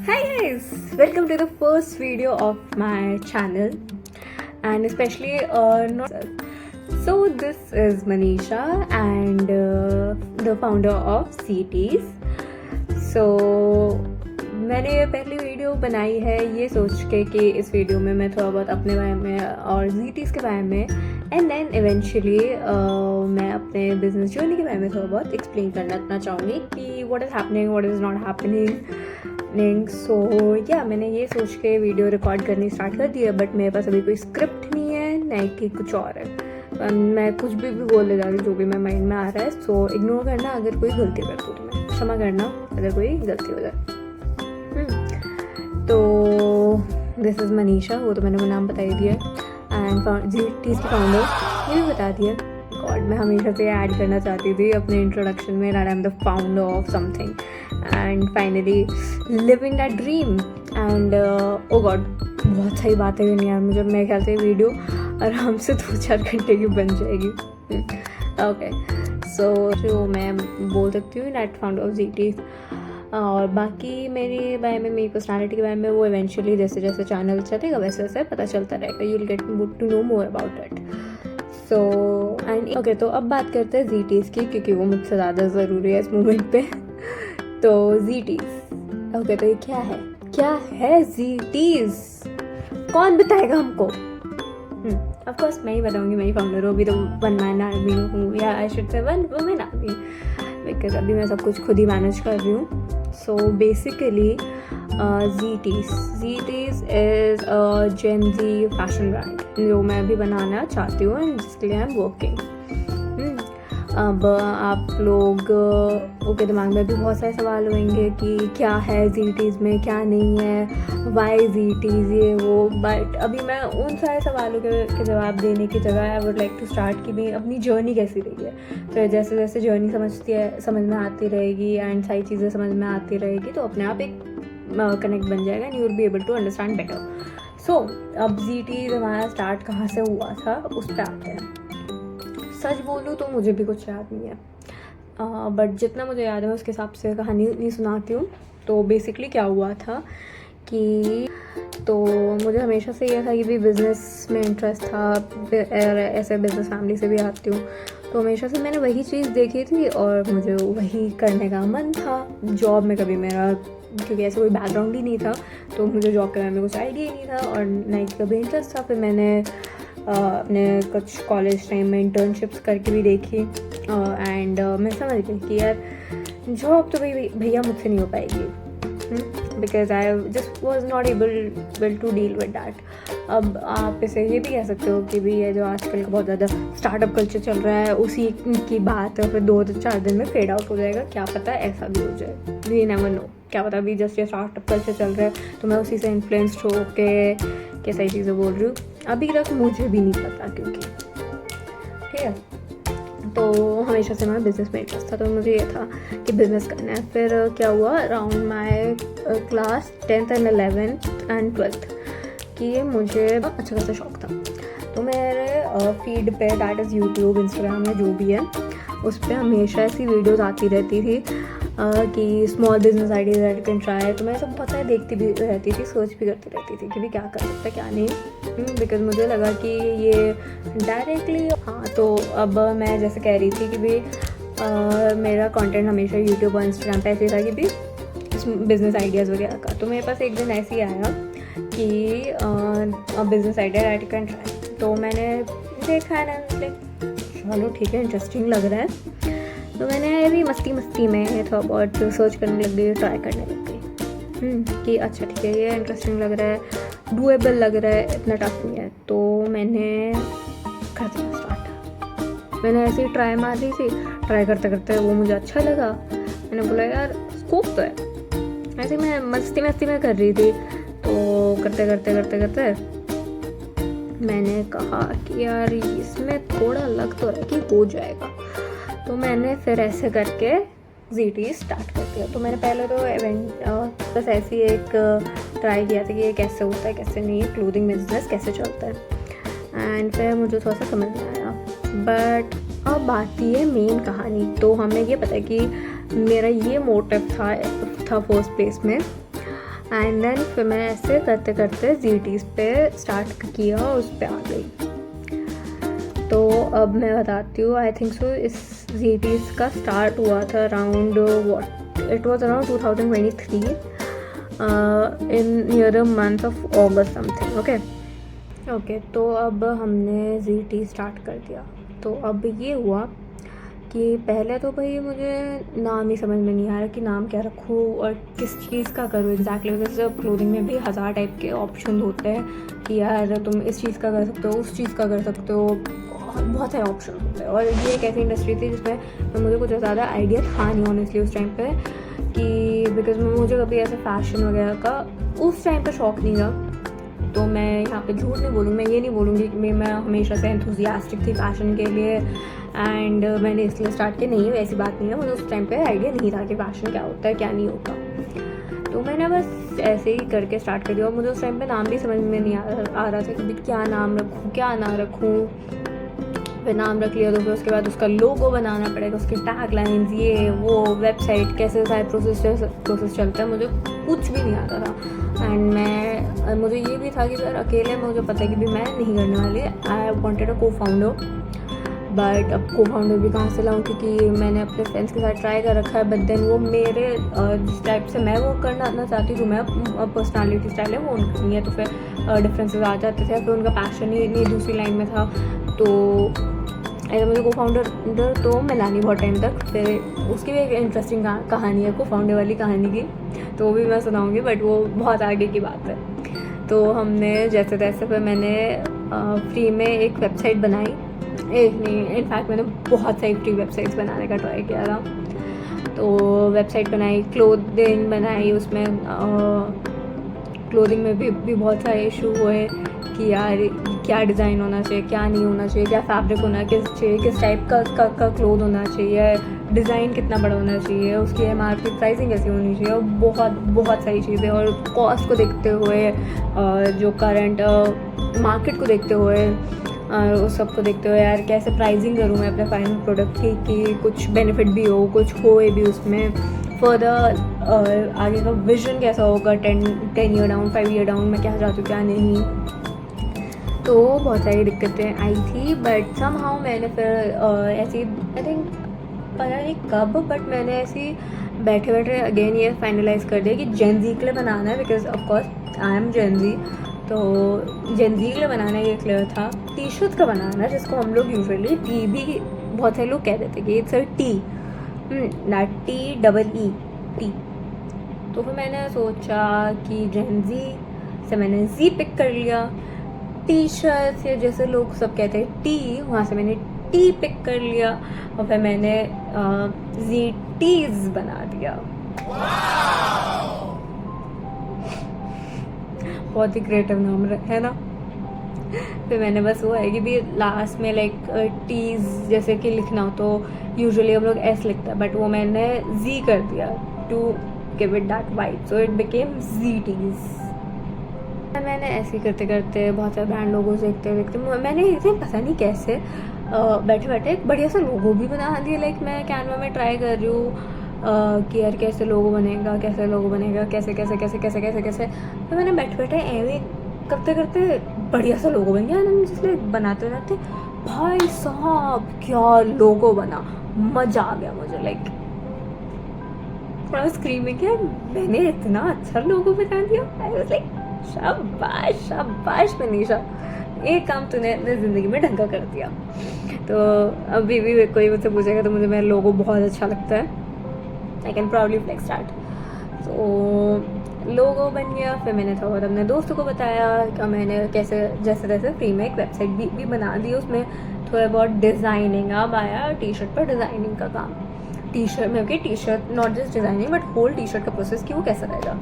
Hi guys, welcome to the first video of my channel and especially not so this is Manisha and the founder of CTs. So मैंने ये पहली video बनाई है ये सोच के कि इस वीडियो में मैं थोड़ा बहुत अपने बारे में और CTs के बारे में एंड देन इवेंचुअली मैं अपने बिजनेस जर्नी के बारे में थोड़ा बहुत एक्सप्लेन करना चाहूँगी कि what is happening what is not happening. So yeah मैंने ये सोच के वीडियो रिकॉर्ड करनी स्टार्ट कर दी है बट मेरे पास अभी कोई स्क्रिप्ट नहीं है नहीं कि कुछ और है. मैं कुछ भी बोलने जा रही हूँ जो भी मेरे माइंड में आ रहा है. सो इग्नोर करना अगर कोई गलती कर दूँ तो मैं क्षमा करना अगर कोई गलती हो जाए. तो दिस इज़ मनीषा, वो तो मैंने नाम बता ही दिया एंड CTs की फाउंडर ये भी बता दिया. गॉड मैं हमेशा से ऐड करना चाहती थी अपने इंट्रोडक्शन में that I am the founder of something and finally living that dream and O God बहुत सही बातें करनी यार मुझे. मेरे ख्याल से वीडियो आराम से 2-4 घंटे की बन जाएगी. ओके सो जो मैं बोल सकती हूँ दैट फाउंडर ऑफ CTs और बाकी मेरे बारे में मेरी पर्सनालिटी के बारे में वो इवेंचुअली जैसे जैसे चैनल चलेगा वैसे वैसे पता चलता रहेगा. You will get to know more about it. So and okay तो अब बात करते हैं CTs की क्योंकि वो मुझसे ज़्यादा ज़रूरी है इस मोमेंट पे. तो CTs ओके तो ये क्या है CTs कौन बताएगा हमको? ऑफ कोर्स मैं ही बताऊंगी. मैं ही फाउंडर हूँ. अभी तो वन मैन आर्मी हूँ या I should say one women army because अभी मैं सब कुछ खुद ही मैनेज कर रही हूँ. So basically ZTs is Gen Z fashion brand जो मैं अभी बनाना चाहती हूँ एंड जिसके लिए आई एम वर्किंग. अब आप लोग के दिमाग में भी बहुत सारे सवाल होंगे कि क्या है ZTs में क्या नहीं है, वाई ZTs ये वो. बट अभी मैं उन सारे सवालों के जवाब देने की जगह I would like to start कि भी अपनी जर्नी कैसी रही है. फिर जैसे जैसे जर्नी समझ में आती रहेगी एंड सारी चीज़ें समझ में आती रहेगी तो अपने आप एक कनेक्ट बन जाएगा and you will be able to understand better. So अब ZTs हमारा स्टार्ट कहाँ से हुआ था उस पर आते हैं. सच बोलूँ तो मुझे भी कुछ याद नहीं है बट जितना मुझे याद है उसके हिसाब से कहानी नहीं सुनाती हूँ. तो बेसिकली क्या हुआ था कि तो मुझे हमेशा से ये था कि भी बिज़नेस में इंटरेस्ट था. ऐसे बिज़नेस फैमिली से भी आती हूँ तो हमेशा से मैंने वही चीज़ देखी थी और मुझे वही करने का मन था. जॉब में कभी मेरा क्योंकि ऐसे कोई बैकग्राउंड ही नहीं था तो मुझे जॉब के बारे में कुछ आइडिया ही नहीं था और ना ही कभी इंटरेस्ट था. फिर मैंने अपने कुछ कॉलेज टाइम में इंटर्नशिप्स करके भी देखी एंड मैं समझ गई कि यार जॉब तो भैया मुझसे नहीं हो पाएगी because I just was not able to deal with that. अब आप इसे ये भी कह सकते हो कि भी ये जो आजकल का बहुत ज़्यादा स्टार्टअप कल्चर चल रहा है उसी की बात है. फिर 2-4 दिन में फेड आउट हो जाएगा. क्या पता ऐसा भी हो जाए, वी नेवर नो. क्या पता अभी जस्ट ये स्टार्टअप कल्चर चल रहा है तो मैं उसी से इन्फ्लुएंस्ड हो के सही चीज़ें बोल रही हूँ. अभी तक मुझे भी नहीं पता क्योंकि ठीक है. तो हमेशा से मैं बिज़नेस में इंटरेस्ट था तो मुझे ये था कि बिज़नेस करना है. फिर क्या हुआ around my class 10th and 11th and 12th कि मुझे अच्छा खासा शौक था. तो मेरे फीड पे दैट इज़ यूट्यूब इंस्टाग्राम या जो भी है उस पर हमेशा ऐसी वीडियोज़ आती रहती थी कि small business ideas that can try. तो मैं सब बहुत सारे देखती भी रहती थी, सर्च भी करती रहती थी कि भी क्या कर सकता है क्या नहीं. बिकॉज मुझे लगा कि ये डायरेक्टली हाँ. तो अब मैं जैसे कह रही थी कि भी मेरा कंटेंट हमेशा यूट्यूब और इंस्टाग्राम पे ऐसे था कि भी बिज़नेस आइडियाज़ वगैरह का. तो मेरे पास एक दिन ऐसे ही आया कि business idea that can try. तो मैंने देखा है ना चलो ठीक है इंटरेस्टिंग लग रहा है. तो मैंने भी मस्ती में थोड़ा बहुत सर्च करने लग गई, ट्राई करने लग गई कि अच्छा ठीक है ये इंटरेस्टिंग लग रहा है, डूएबल लग रहा है, इतना टफ नहीं है. तो मैंने कर दिया स्टार्ट. मैंने ऐसे ही ट्राई मार दी थी. ट्राई करते करते वो मुझे अच्छा लगा. मैंने बोला यार स्कोप तो है. ऐसे मैं मस्ती में कर रही थी. तो करते मैंने कहा कि यार इसमें थोड़ा लग तो रहा है कि हो जाएगा. तो मैंने फिर ऐसे करके ZTs स्टार्ट कर दिया. तो मैंने पहले तो बस ऐसे ही एक ट्राई किया था कि ये कैसे होता है कैसे नहीं, क्लोथिंग बिजनेस कैसे चलता है. एंड फिर मुझे थोड़ा सा समझ में आया. बट अब आती है मेन कहानी. तो हमें ये पता है कि मेरा ये मोटिव था फर्स्ट प्लेस में एंड देन फिर मैं ऐसे करते करते ZTs पे स्टार्ट किया, उस पे आ गई। तो अब मैं बताती हूँ, आई थिंक सो इस ZTs का स्टार्ट हुआ था around it was around 2023 in near the month of August something. Okay तो अब हमने ZT स्टार्ट कर दिया। तो अब ये हुआ कि पहले तो भाई मुझे नाम ही समझ में नहीं आ रहा कि नाम क्या रखूँ और किस चीज़ का करूँ एग्जैक्टली। जैसे क्लोथिंग में भी 1000 टाइप के ऑप्शन होते हैं कि यार तुम इस चीज़ का कर सकते हो, उस चीज़ का कर सकते हो, बहुत सारे ऑप्शन होते हैं। और ये एक ऐसी इंडस्ट्री थी जिसमें मुझे कुछ ज़्यादा आइडिया था नहीं ऑनेस्टली उस टाइम पे, कि बिकॉज मुझे कभी ऐसे फैशन वगैरह का उस टाइम पे शौक़ नहीं था। तो मैं यहाँ पे झूठ नहीं बोलूँगी, मैं ये नहीं बोलूँगी कि मैं हमेशा से एंथुजियास्टिक थी फ़ैशन के लिए एंड मैंने इसलिए स्टार्ट किया, नहीं वैसी बात नहीं है। मुझे उस टाइम पे आइडिया नहीं था कि फ़ैशन क्या होता है क्या नहीं होता। तो मैंने बस ऐसे ही करके स्टार्ट कर दिया और मुझे उस टाइम पे नाम भी समझ में नहीं आ रहा था कि क्या नाम रखूँ क्या ना रखूँ। फिर नाम रख लिया तो फिर उसके बाद उसका लोगो बनाना पड़ेगा, उसके टैग लाइन्स, ये वो, वेबसाइट, कैसे सारे प्रोसेस चलता है, मुझे कुछ भी नहीं आता था। एंड मुझे ये भी था कि यार अकेले मुझे पता है कि भी मैं नहीं करने वाली। आई वॉन्टेड अ को फाउंडर, बट अब को फाउंडर भी कहाँ से लाऊँ, क्योंकि मैंने अपने फ्रेंड्स के साथ ट्राई कर रखा है, बट देन वो मेरे जिस टाइप से मैं वो करना चाहती हूँ, मैं पर्सनालिटी स्टाइल है वो उनकी नहीं है, तो फिर डिफरेंसेस आ जाते थे। फिर उनका पैशन ही नहीं दूसरी लाइन में था। तो ऐसा मुझे को फाउंडर तो मिला नहीं बहुत टाइम तक। फिर उसकी भी एक इंटरेस्टिंग कहानी है को फाउंडर वाली कहानी की, तो वो भी मैं सुनाऊंगी, बट वो बहुत आगे की बात है। तो हमने जैसे तैसे फिर मैंने फ्री में एक वेबसाइट बनाई, एक नहीं इनफैक्ट मैंने बहुत सारी फ्री वेबसाइट्स बनाने का ट्राई किया था। तो वेबसाइट बनाई, क्लोथिंग बनाई, उसमें क्लोथिंग में भी बहुत सारे इशू हुए कि यार क्या डिज़ाइन होना चाहिए, क्या नहीं होना चाहिए, क्या फैब्रिक होना चाहिए, किस टाइप का क्लोथ होना चाहिए, डिज़ाइन कितना बड़ा होना चाहिए, उसकी MRP प्राइसिंग कैसी होनी चाहिए, और बहुत सारी चीज़ें। और कॉस्ट को देखते हुए, जो करंट मार्केट को देखते हुए, उस सब को देखते हुए यार कैसे प्राइसिंग करूँ मैं अपने फाइनल प्रोडक्ट की कि कुछ बेनिफिट भी हो, कुछ होए भी उसमें। फर्दर आगे का विजन कैसा होगा 10 ईयर डाउन, 5 ईयर डाउन, मैं क्या चाहती हूँ क्या नहीं। तो बहुत सारी दिक्कतें आई थी, बट समहाउ मैंने फिर ऐसी आई थिंक पता नहीं कब, बट मैंने ऐसी बैठे बैठे अगेन ये फाइनलाइज कर दिया कि जेन ज़ी के लिए बनाना है, बिकॉज ऑफकोर्स आई एम जेन ज़ी। तो जेन ज़ी के लिए बनाना ये क्लियर था। टी शर्ट का बनाना, जिसको हम लोग यूजुअली टी भी बहुत सारे लोग कह देते कि it's a T, not TEE T. तो फिर मैंने सोचा कि जेन ज़ी से मैंने ज़ी पिक कर लिया। टी शर्ट या जैसे लोग सब कहते हैं टी, वहाँ से मैंने टी पिक कर लिया और फिर मैंने ZTs बना दिया। बहुत ही क्रिएटिव नाम है ना। फिर मैंने बस वो है कि भी लास्ट में लाइक टीज जैसे कि लिखना हो तो यूजुअली हम लोग S लिखते हैं, बट वो मैंने Z कर दिया to give it that vibe, so it became ZTs। मैंने ऐसे करते करते बहुत सारे ब्रांड लोगों से देखते मैंने एक दिन पता नहीं कैसे बैठे बैठे एक बढ़िया सा लोगो भी बना दिया। लाइक मैं कैनवा में ट्राई कर रही हूँ कि यार कैसे लोगो बनेगा, कैसे। तो मैंने बैठे बैठे ऐसे करते करते बढ़िया सा लोगो बन गया। जिससे बनाते भाई साहब क्या लोगो बना, मज़ा आ गया मुझे। लाइक थोड़ा स्क्रीमिंग है, मैंने इतना अच्छा लोगो बना दिया। आई वाज लाइक शाबाश मनीषा, एक काम तूने अपनी ज़िंदगी में ढंग का कर दिया। तो अभी भी कोई मुझसे पूछेगा तो मुझे मेरा लोगो बहुत अच्छा लगता है। I can proudly flex that. तो लोगो बन गया। फिर मैंने थोड़ा बहुत अपने दोस्तों को बताया कि मैंने कैसे जैसे तैसे फ्री में एक वेबसाइट भी बना दी। उसमें थोड़ा बहुत डिज़ाइनिंग अब आया, टी शर्ट पर डिज़ाइनिंग का काम। टी शर्ट में T shirt not just designing but whole T shirt का प्रोसेस कि वो कैसा रहेगा।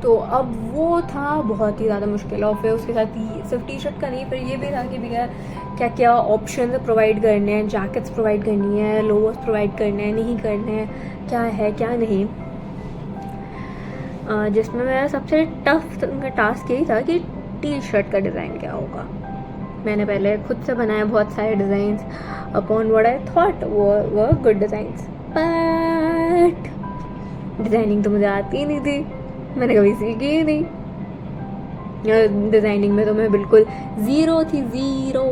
तो अब वो था बहुत ही ज़्यादा मुश्किल। और फिर उसके साथ सिर्फ टी शर्ट का नहीं, फिर ये भी था कि भैया क्या क्या ऑप्शन प्रोवाइड करने हैं, जैकेट्स प्रोवाइड करनी है, लोवर्स प्रोवाइड करने हैं, नहीं करने हैं, क्या है क्या नहीं। जिसमें मेरा सबसे टफ टास्क यही था कि टी शर्ट का डिज़ाइन क्या होगा। मैंने पहले खुद से बनाया बहुत सारे designs upon what I thought वो गुड डिज़ाइंस, बट डिज़ाइनिंग तो मुझे आती ही नहीं थी। मैंने कभी सीखी ही नहीं। डिज़ाइनिंग में तो मैं बिल्कुल ज़ीरो थी, ज़ीरो,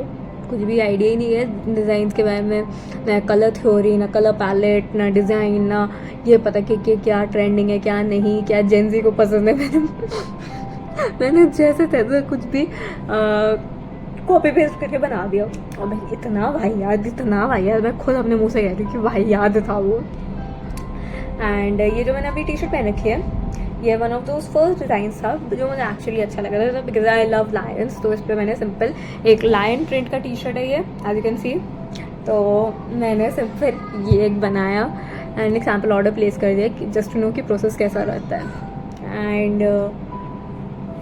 कुछ भी आइडिया ही नहीं है डिज़ाइंस के बारे में, ना कलर थ्योरी, ना कलर पैलेट, ना डिज़ाइन, ना ये पता कि क्या ट्रेंडिंग है क्या नहीं, क्या जेंजी को पसंद है। मैंने जैसे तैसे कुछ भी कॉपी पेस्ट करके बना दिया। और भाई इतना वाहियात, मैं खुद अपने मुंह से कह रही हूँ कि वाहियात था वो। एंड ये जो मैंने अभी टी शर्ट पहन रखी है, ये one of those first designs था जो मुझे एक्चुअली अच्छा लगा था, बिकॉज आई लव लायंस। तो इस पर मैंने सिंपल एक लायन प्रिंट का टी शर्ट है ये, एज यू कैन सी। तो मैंने सिंपल ये एक बनाया एंड एक सैम्पल ऑर्डर प्लेस कर दिया जस्ट टू नो कि प्रोसेस कैसा रहता है। एंड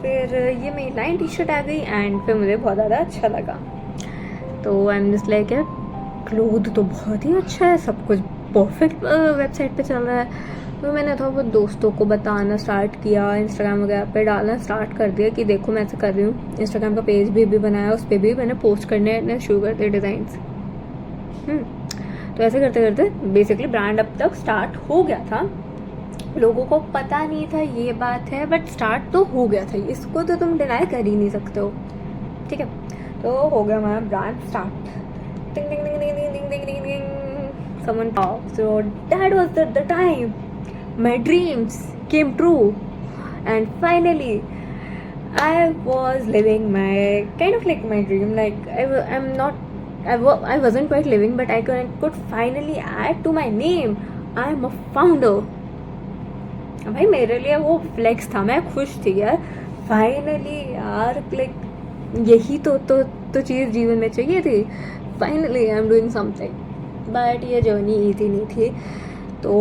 फिर ये मेरी लाइन टी शर्ट आ गई एंड फिर मुझे बहुत ज़्यादा अच्छा लगा। तो I am just like cloth तो बहुत ही अच्छा है, सब कुछ परफेक्ट वेबसाइट पे चल रहा है। तो मैंने थोड़ा बहुत दोस्तों को बताना स्टार्ट किया, इंस्टाग्राम वगैरह पे डालना स्टार्ट कर दिया कि देखो मैं ऐसे कर रही हूँ। इंस्टाग्राम का पेज भी बनाया, उस पर भी मैंने पोस्ट करने शुरू कर दिए डिज़ाइंस। तो ऐसे करते करते बेसिकली ब्रांड अब तक स्टार्ट हो गया था। लोगों को पता नहीं था ये बात है, बट स्टार्ट तो हो गया था, इसको तो तुम डिनाई कर ही नहीं सकते हो, ठीक है। तो हो गया हमारा ब्रांड स्टार्ट। टिंग टिंग टिंग टिंग टिंग टिंग टिंग टिंग, someone talk. So that was the time my dreams came true, and finally I was living my kind of like my dream. Like I wasn't quite living, but I could finally add to my name, I am a founder. भाई मेरे लिए वो flex था, मैं खुश थी यार, finally यार, लाइक यही तो चीज़ जीवन में चाहिए थी। Finally I am doing something. But ये जर्नी ईजी नहीं थी। तो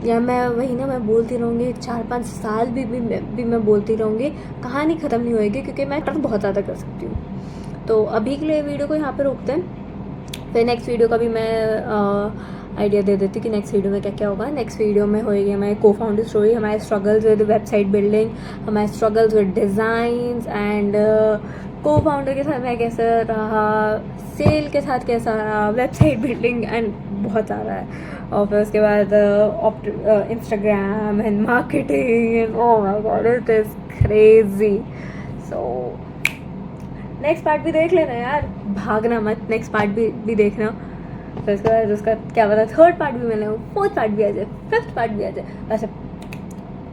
या मैं बोलती रहूँगी 4-5 साल भी मैं बोलती रहूँगी, कहानी ख़त्म नहीं होएगी, क्योंकि मैं बहुत ज़्यादा कर सकती हूँ। तो अभी के लिए वीडियो को यहाँ पे रोकते हैं, फिर नेक्स्ट वीडियो का भी मैं आइडिया दे देती कि नेक्स्ट वीडियो में क्या क्या होगा। नेक्स्ट वीडियो में होएगी हमारी को फाउंडर स्टोरी, हमारे स्ट्रगल्स विद वेबसाइट बिल्डिंग, हमारे स्ट्रगल्स विद डिज़ाइंस एंड को फाउंडर के साथ मैं कैसा रहा, सेल के साथ कैसा रहा, वेबसाइट बिल्डिंग एंड बहुत सारा है। और फिर उसके बाद Instagram and marketing and oh my God it is crazy. So next part भी देख लेना यार, भागना मत, नेक्स्ट पार्ट भी देखना। फिर उसके बाद उसका क्या पता थर्ड पार्ट भी मिले, फोर्थ पार्ट भी आ जाए, फिफ्थ पार्ट भी आ जाए, ऐसे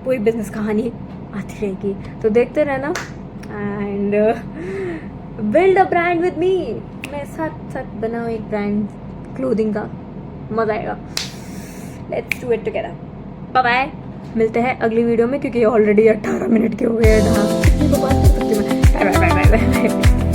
पूरी बिजनेस कहानी आती रहेगी। तो देखते रहना and build a brand with me. मैं साथ बनाऊँ एक ब्रांड क्लोथिंग का, मज़ा आएगा। Let's do it together. Bye bye, मिलते हैं अगली वीडियो में, क्योंकि ऑलरेडी 18 मिनट के हो गए हैं। Bye bye bye bye bye.